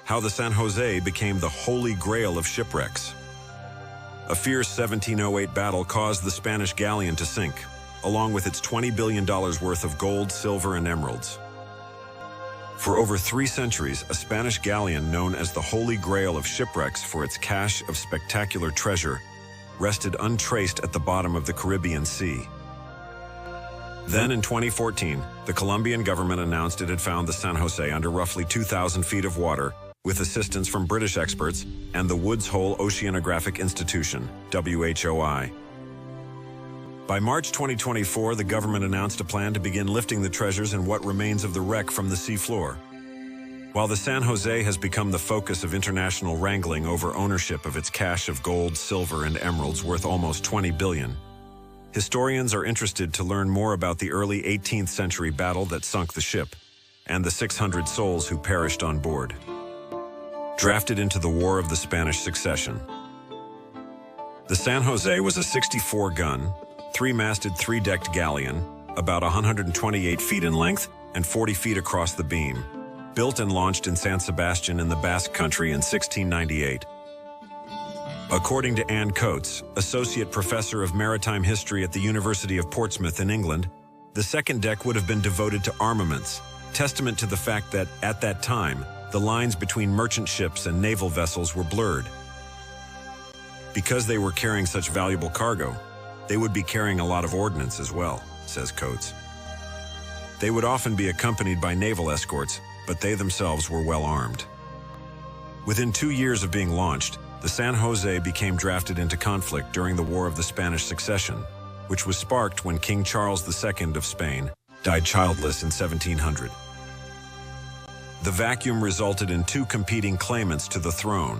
how the San José became the Holy Grail of Shipwrecks. A fierce 1708 battle caused the Spanish galleon to sink, along with its $20 billion worth of gold, silver, and emeralds. For over 3 centuries, a Spanish galleon known as the Holy Grail of Shipwrecks for its cache of spectacular treasure rested untraced at the bottom of the Caribbean Sea. Then in 2014, the Colombian government announced it had found the San José under roughly 2,000 feet of water, with assistance from British experts and the Woods Hole Oceanographic Institution, WHOI. By March 2024, the government announced a plan to begin lifting the treasures and what remains of the wreck from the seafloor. While the San José has become the focus of international wrangling over ownership of its cache of gold, silver, and emeralds worth almost $20 billion, historians are interested to learn more about the early 18th century battle that sunk the ship and the 600 souls who perished on board. Drafted into the War of the Spanish Succession. The San José was a 64-gun, 3-masted, 3-decked galleon, about 128 feet in length and 40 feet across the beam, built and launched in San Sebastian in the Basque Country in 1698. According to Anne Coates, Associate Professor of Maritime History at the University of Portsmouth in England, the second deck would have been devoted to armaments, testament to the fact that, at that time, the lines between merchant ships and naval vessels were blurred. Because they were carrying such valuable cargo, they would be carrying a lot of ordnance as well, says Coates. They would often be accompanied by naval escorts, but they themselves were well armed. Within 2 years of being launched, the San José became drafted into conflict during the War of the Spanish Succession, which was sparked when King Charles II of Spain died childless in 1700. The vacuum resulted in 2 competing claimants to the throne: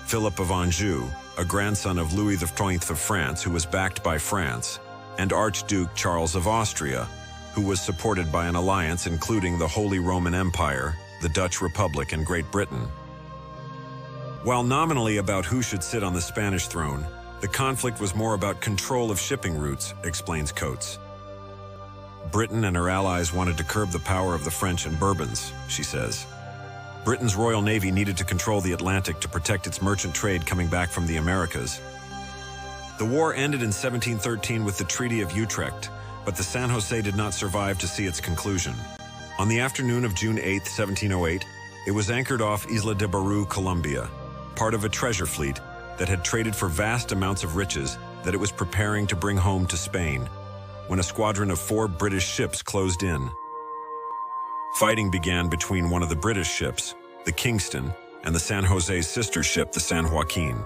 Philip of Anjou, a grandson of Louis XIII of France who was backed by France, and Archduke Charles of Austria, who was supported by an alliance including the Holy Roman Empire, the Dutch Republic, and Great Britain. While nominally about who should sit on the Spanish throne, the conflict was more about control of shipping routes, explains Coates. Britain and her allies wanted to curb the power of the French and Bourbons, she says. Britain's Royal Navy needed to control the Atlantic to protect its merchant trade coming back from the Americas. The war ended in 1713 with the Treaty of Utrecht, but the San José did not survive to see its conclusion. On the afternoon of June 8, 1708, it was anchored off Isla de Baru, Colombia, part of a treasure fleet that had traded for vast amounts of riches that it was preparing to bring home to Spain, when a squadron of 4 British ships closed in. Fighting began between one of the British ships, the Kingston, and the San José's sister ship, the San Joaquin.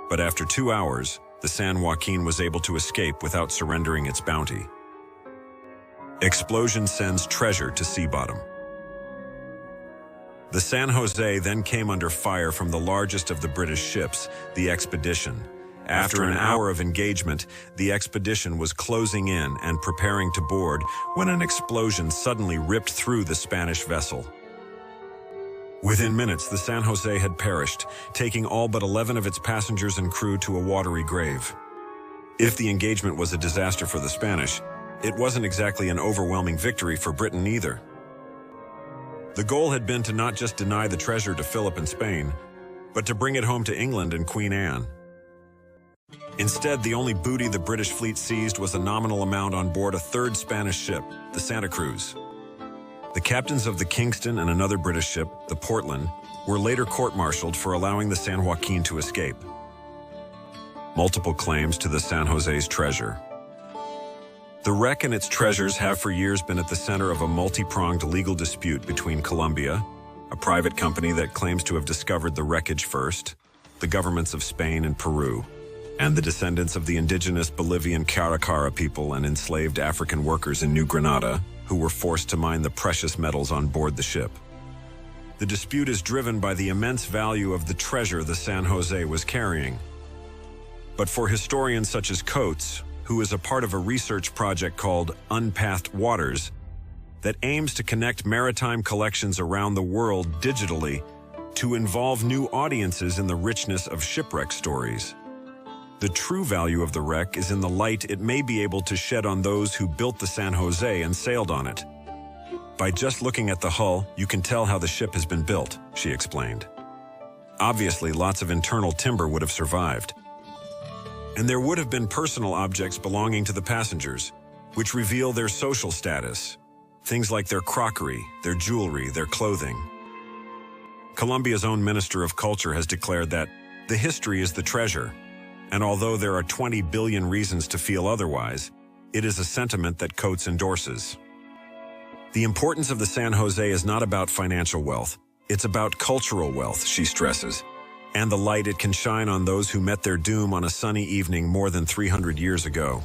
But after 2 hours, the San Joaquin was able to escape without surrendering its bounty. Explosion sends treasure to sea bottom. The San José then came under fire from the largest of the British ships, the Expedition. After an hour of engagement, the Expedition was closing in and preparing to board when an explosion suddenly ripped through the Spanish vessel. Within minutes, the San José had perished, taking all but 11 of its passengers and crew to a watery grave. If the engagement was a disaster for the Spanish, it wasn't exactly an overwhelming victory for Britain either. The goal had been to not just deny the treasure to Philip and Spain, but to bring it home to England and Queen Anne. Instead, the only booty the British fleet seized was a nominal amount on board a 3rd Spanish ship, the Santa Cruz. The captains of the Kingston and another British ship, the Portland, were later court-martialed for allowing the San Joaquin to escape. Multiple claims to the San José's treasure. The wreck and its treasures have for years been at the center of a multi-pronged legal dispute between Colombia, a private company that claims to have discovered the wreckage first, the governments of Spain and Peru, and the descendants of the indigenous Bolivian Caracara people and enslaved African workers in New Granada, who were forced to mine the precious metals on board the ship. The dispute is driven by the immense value of the treasure the San José was carrying. But for historians such as Coates, who is a part of a research project called Unpathed Waters that aims to connect maritime collections around the world digitally to involve new audiences in the richness of shipwreck stories. The true value of the wreck is in the light it may be able to shed on those who built the San José and sailed on it. By just looking at the hull, you can tell how the ship has been built, she explained. Obviously, lots of internal timber would have survived. And there would have been personal objects belonging to the passengers, which reveal their social status. Things like their crockery, their jewelry, their clothing. Colombia's own Minister of Culture has declared that the history is the treasure, and although there are 20 billion reasons to feel otherwise, it is a sentiment that Coates endorses. The importance of the San José is not about financial wealth, it's about cultural wealth, she stresses, and the light it can shine on those who met their doom on a sunny evening more than 300 years ago.